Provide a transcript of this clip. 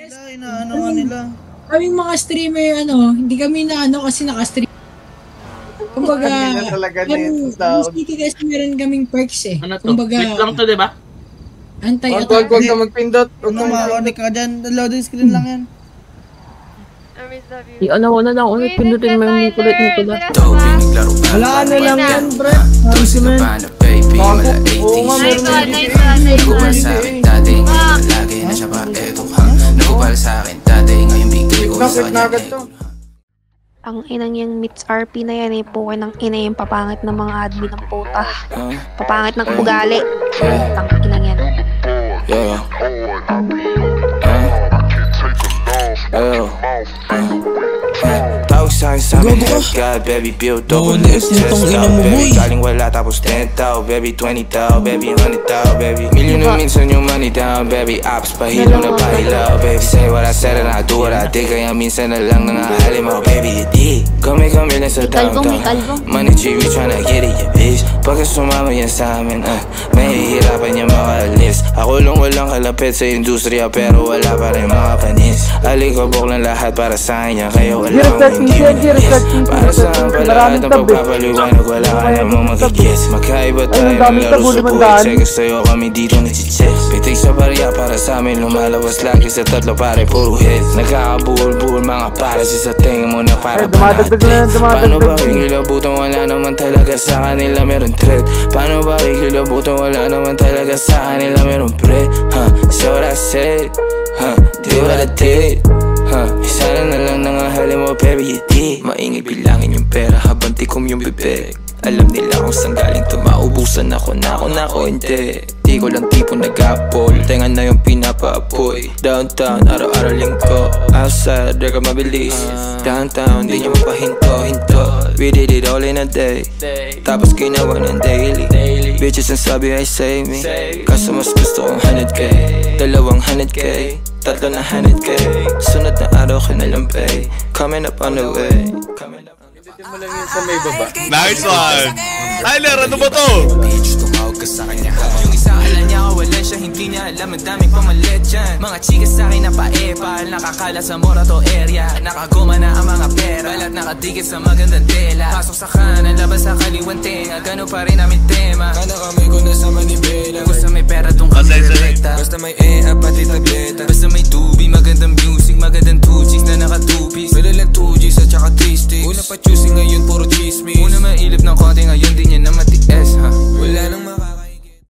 Inaano nga nila. Kaming mga streamer, hindi kami na kasi naka-stream. Kumbaga, City kasi meron kaming perks eh. Ano to? Kumbaga, Click lang to, diba? Anti-attack. Huwag ka magpindot. Huwag na makakonik ka dyan. Loading screen lang yan. Ano na lang, pindutin mo yung kulit ni Kulat. Wala na lang yan, bre. Oo nga, meron na nagupal sa akin dati, ngayon lagi na siya pa eto ha. Nagupal sa akin dati, ngayon bigay ko sa kanya. Ang inang yung meets RP na yan po ng ina yung papangit ng mga admin ng puta. Papangit ng ugali. Ang inang yan. Tawag sa'kin sabi na God, baby, build double this test out, baby. Galing wala tapos 10 tao, baby, 20 tao, baby, 100 tao, baby. Million na minsan yung money down, baby. Ops, pahilo na pahilaw, baby. Say what I said and I do what I did. Kaya minsan na lang nangahalim ako, baby, you dig. Kami lang sa downtown. Money tree, we tryna get it, yeah, bitch. Pagka sumama yan sa amin, mahihirapan niya makalis. Ako lang walang kalapit sa industriya, pero wala pa rin mga panis. Alikabok lang lahat para sa kanya, kaya wala akong hindi manilis. Para saan pa lahat ng pagpapaliwanag, wala ka namang magigis. Magkaiba tayo ng laro sa buhay, sa gusto kami dito nag-chess. Pitik sa barya para sa amin, lumalabas lagi sa tatlo pare, puro hits. Nagkakabuhol-buhol mga pares, sa tingin mo na para panatis. Paano ba kikilabutan, wala naman talaga sa kanila meron threat. Paano ba kikilabutan, wala naman talaga sa kanila meron pre. Say what I said, do what I did. Sana na lang nangahalin mo, baby, you did. Maingay bilangin yung pera habang tikom yung bibig. Alam nila kung saan galing to, maubusan ako na ako hindi. Di ko lang tipo nag-apple, tenga na yung pinapa-apoy. Downtown, araw-araw lingko. Outside, rega mabilis. Downtown, di nyo mapahinto-hinto. We did it all in a day, tapos ginawa ng daily. Bitches ang sabi ay save me, kaso mas gusto kong 100k. 200k, tatlo na 100k. Sunod na araw ka na lang pay, coming up on the way. Mo lang yun sa may baba. Nice one! Tyler, ano ba to? Bitch, tumawag ka sa kanya. Yung isa alam niya kawalan siya, hindi niya alam ang daming pamalit dyan. Mga chika sa akin na paepal, nakakala sa Morato area. Nakaguma na ang mga pera, balat nakadikit sa magandang tela. Pasok sa kanan, labas sa kaliwan tenga, gano'n pa rin namin tema. Kana kami kung nasa manibela, basta may pera tong kami direkta. Basta may pati tableta, basta may tubi, magandang music, magandang 2Gs na naka-2-piece. May lang 2Gs at saka 3 sticks. Una pa choosing ngayon puro chismis. Una mailip ng konti ngayon di niya na